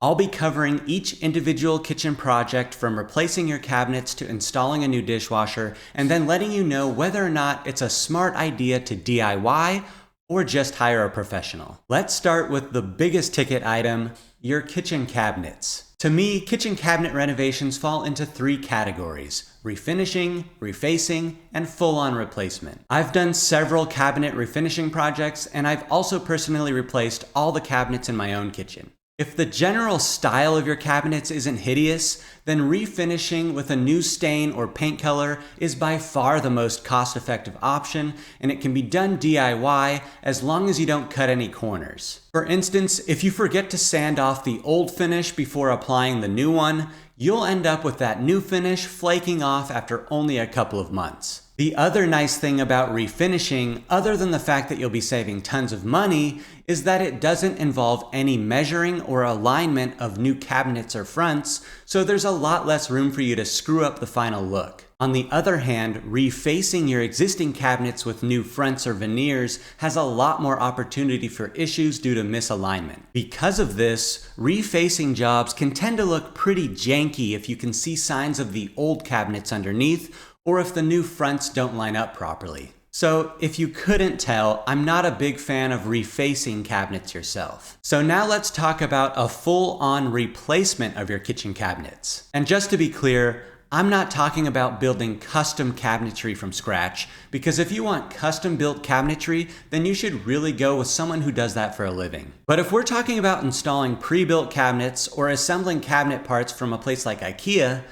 I'll be covering each individual kitchen project from replacing your cabinets to installing a new dishwasher, and then letting you know whether or not it's a smart idea to DIY or just hire a professional. Let's start with the biggest ticket item, your kitchen cabinets. To me, kitchen cabinet renovations fall into 3 categories: refinishing, refacing, and full-on replacement. I've done several cabinet refinishing projects, and I've also personally replaced all the cabinets in my own kitchen. If the general style of your cabinets isn't hideous, then refinishing with a new stain or paint color is by far the most cost-effective option, and it can be done DIY as long as you don't cut any corners. For instance, if you forget to sand off the old finish before applying the new one, you'll end up with that new finish flaking off after only a couple of months. The other nice thing about refinishing, other than the fact that you'll be saving tons of money, is that it doesn't involve any measuring or alignment of new cabinets or fronts, so there's a lot less room for you to screw up the final look. On the other hand, refacing your existing cabinets with new fronts or veneers has a lot more opportunity for issues due to misalignment. Because of this, refacing jobs can tend to look pretty janky if you can see signs of the old cabinets underneath, or if the new fronts don't line up properly. So if you couldn't tell, I'm not a big fan of refacing cabinets yourself. So now let's talk about a full-on replacement of your kitchen cabinets. And just to be clear, I'm not talking about building custom cabinetry from scratch, because if you want custom-built cabinetry, then you should really go with someone who does that for a living. But if we're talking about installing pre-built cabinets or assembling cabinet parts from a place like IKEA,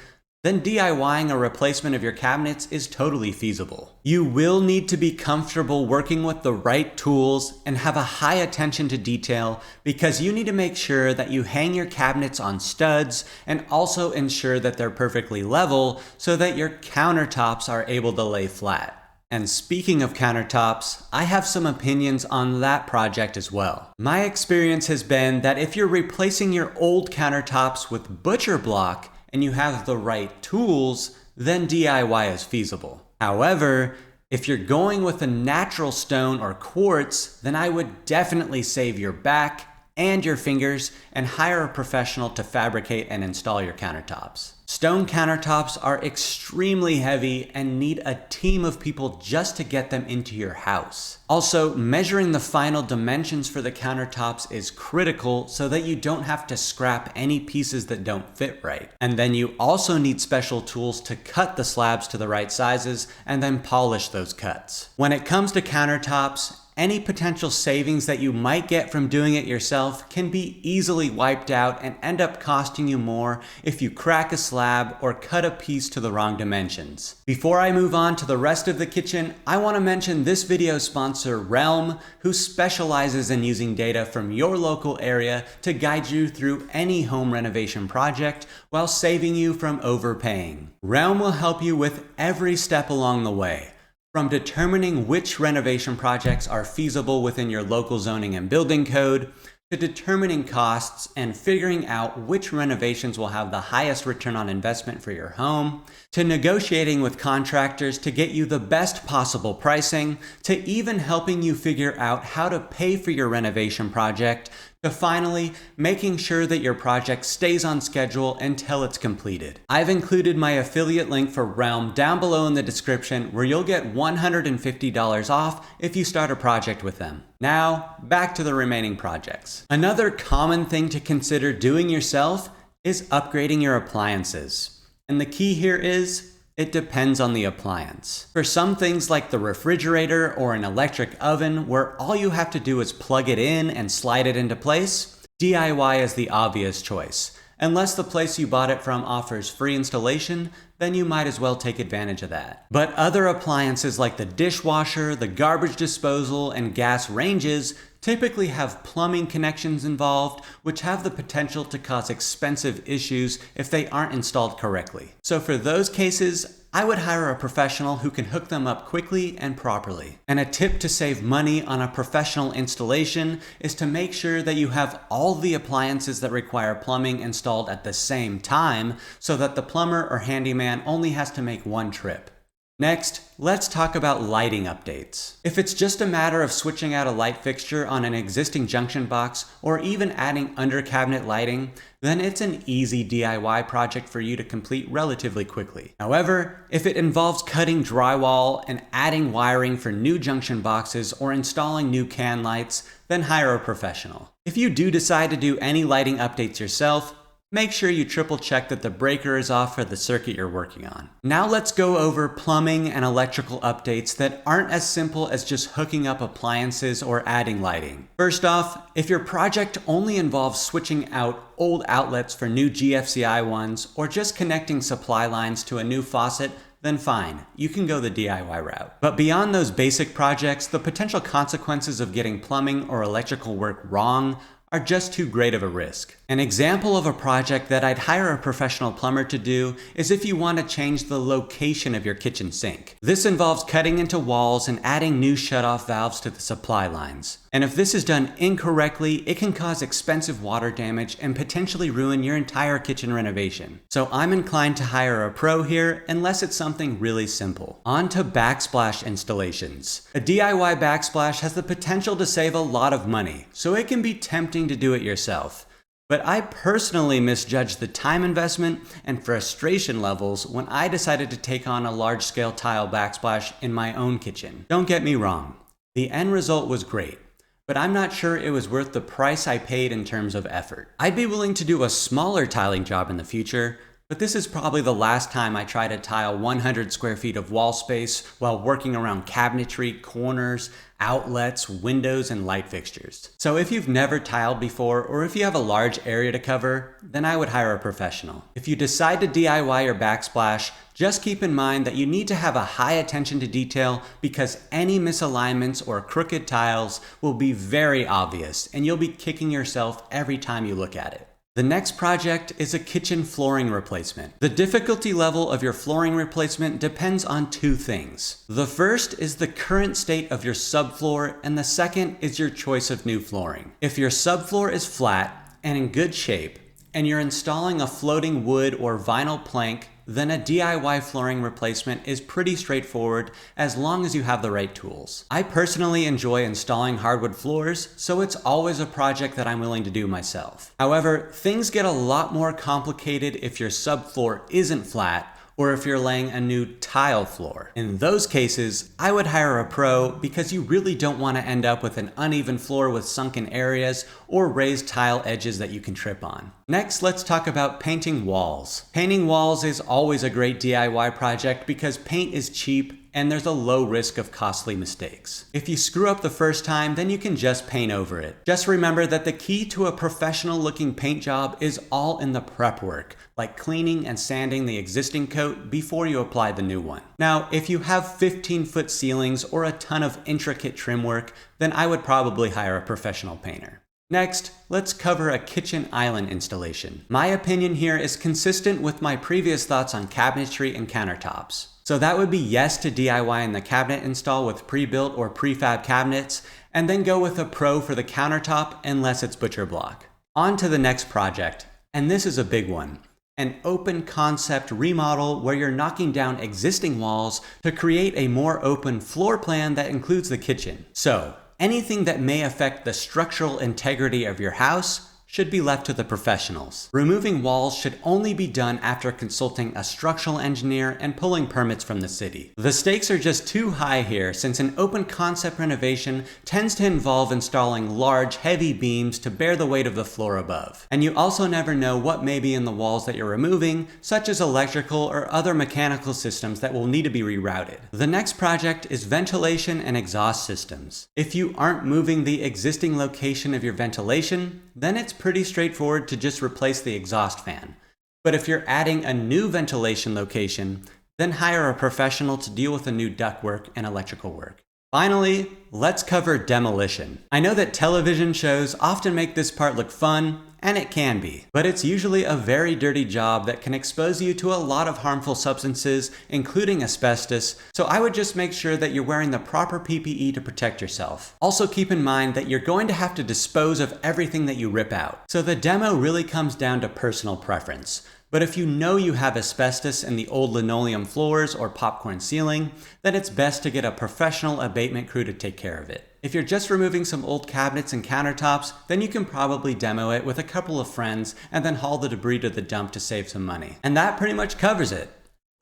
then DIYing a replacement of your cabinets is totally feasible. You will need to be comfortable working with the right tools and have a high attention to detail, because you need to make sure that you hang your cabinets on studs and also ensure that they're perfectly level so that your countertops are able to lay flat. And speaking of countertops, I have some opinions on that project as well. My experience has been that if you're replacing your old countertops with butcher block, and you have the right tools, then DIY is feasible. However, if you're going with a natural stone or quartz, then I would definitely save your back and your fingers and hire a professional to fabricate and install your countertops. Stone countertops are extremely heavy and need a team of people just to get them into your house. Also, measuring the final dimensions for the countertops is critical so that you don't have to scrap any pieces that don't fit right. And then you also need special tools to cut the slabs to the right sizes and then polish those cuts. When it comes to countertops, any potential savings that you might get from doing it yourself can be easily wiped out and end up costing you more if you crack a slab or cut a piece to the wrong dimensions. Before I move on to the rest of the kitchen, I want to mention this video sponsor, Realm, who specializes in using data from your local area to guide you through any home renovation project while saving you from overpaying. Realm will help you with every step along the way, from determining which renovation projects are feasible within your local zoning and building code, to determining costs and figuring out which renovations will have the highest return on investment for your home, to negotiating with contractors to get you the best possible pricing, to even helping you figure out how to pay for your renovation project, to finally making sure that your project stays on schedule until it's completed. I've included my affiliate link for Realm down below in the description, where you'll get $150 off if you start a project with them. Now, back to the remaining projects. Another common thing to consider doing yourself is upgrading your appliances. And the key here is, it depends on the appliance. For some things like the refrigerator or an electric oven, where all you have to do is plug it in and slide it into place, DIY is the obvious choice. Unless the place you bought it from offers free installation, then you might as well take advantage of that. But other appliances like the dishwasher, the garbage disposal, and gas ranges typically have plumbing connections involved, which have the potential to cause expensive issues if they aren't installed correctly. So for those cases, I would hire a professional who can hook them up quickly and properly. And a tip to save money on a professional installation is to make sure that you have all the appliances that require plumbing installed at the same time, so that the plumber or handyman only has to make one trip. Next, let's talk about lighting updates. If it's just a matter of switching out a light fixture on an existing junction box or even adding under cabinet lighting, then it's an easy DIY project for you to complete relatively quickly. However, if it involves cutting drywall and adding wiring for new junction boxes or installing new can lights, then hire a professional. If you do decide to do any lighting updates yourself, make sure you triple check that the breaker is off for the circuit you're working on. Now let's go over plumbing and electrical updates that aren't as simple as just hooking up appliances or adding lighting. First off, if your project only involves switching out old outlets for new GFCI ones or just connecting supply lines to a new faucet, then fine, you can go the DIY route. But beyond those basic projects, the potential consequences of getting plumbing or electrical work wrong are just too great of a risk. An example of a project that I'd hire a professional plumber to do is if you want to change the location of your kitchen sink. This involves cutting into walls and adding new shutoff valves to the supply lines. And if this is done incorrectly, it can cause expensive water damage and potentially ruin your entire kitchen renovation. So I'm inclined to hire a pro here unless it's something really simple. On to backsplash installations. A DIY backsplash has the potential to save a lot of money, so it can be tempting to do it yourself. But I personally misjudged the time investment and frustration levels when I decided to take on a large-scale tile backsplash in my own kitchen. Don't get me wrong, the end result was great, but I'm not sure it was worth the price I paid in terms of effort. I'd be willing to do a smaller tiling job in the future, but this is probably the last time I try to tile 100 square feet of wall space while working around cabinetry, corners, outlets, windows, and light fixtures. So if you've never tiled before, or if you have a large area to cover, then I would hire a professional. If you decide to DIY your backsplash, just keep in mind that you need to have a high attention to detail because any misalignments or crooked tiles will be very obvious and you'll be kicking yourself every time you look at it. The next project is a kitchen flooring replacement. The difficulty level of your flooring replacement depends on two things. The first is the current state of your subfloor, and the second is your choice of new flooring. If your subfloor is flat and in good shape, and you're installing a floating wood or vinyl plank, then a DIY flooring replacement is pretty straightforward as long as you have the right tools. I personally enjoy installing hardwood floors, so it's always a project that I'm willing to do myself. However, things get a lot more complicated if your subfloor isn't flat or if you're laying a new tile floor. In those cases, I would hire a pro because you really don't want to end up with an uneven floor with sunken areas or raised tile edges that you can trip on. Next, let's talk about painting walls. Painting walls is always a great DIY project because paint is cheap and there's a low risk of costly mistakes. If you screw up the first time, then you can just paint over it. Just remember that the key to a professional looking paint job is all in the prep work, like cleaning and sanding the existing coat before you apply the new one. Now, if you have 15-foot ceilings or a ton of intricate trim work, then I would probably hire a professional painter. Next, let's cover a kitchen island installation. My opinion here is consistent with my previous thoughts on cabinetry and countertops. So that would be yes to DIYing the cabinet install with pre-built or prefab cabinets, and then go with a pro for the countertop unless it's butcher block. On to the next project, and this is a big one. An open concept remodel where you're knocking down existing walls to create a more open floor plan that includes the kitchen. So, anything that may affect the structural integrity of your house should be left to the professionals. Removing walls should only be done after consulting a structural engineer and pulling permits from the city. The stakes are just too high here since an open concept renovation tends to involve installing large, heavy beams to bear the weight of the floor above. And you also never know what may be in the walls that you're removing, such as electrical or other mechanical systems that will need to be rerouted. The next project is ventilation and exhaust systems. If you aren't moving the existing location of your ventilation, then it's pretty straightforward to just replace the exhaust fan. But if you're adding a new ventilation location, then hire a professional to deal with the new ductwork and electrical work. Finally, let's cover demolition. I know that television shows often make this part look fun, and it can be, but it's usually a very dirty job that can expose you to a lot of harmful substances, including asbestos, so I would just make sure that you're wearing the proper PPE to protect yourself. Also keep in mind that you're going to have to dispose of everything that you rip out, so the demo really comes down to personal preference. But if you know you have asbestos in the old linoleum floors or popcorn ceiling, then it's best to get a professional abatement crew to take care of it. If you're just removing some old cabinets and countertops, then you can probably demo it with a couple of friends and then haul the debris to the dump to save some money. And that pretty much covers it.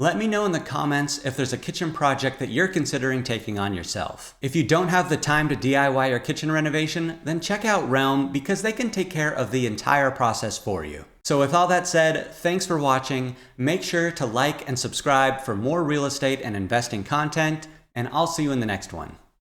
Let me know in the comments if there's a kitchen project that you're considering taking on yourself. If you don't have the time to DIY your kitchen renovation, then check out Realm because they can take care of the entire process for you. So with all that said, thanks for watching. Make sure to like and subscribe for more real estate and investing content, and I'll see you in the next one.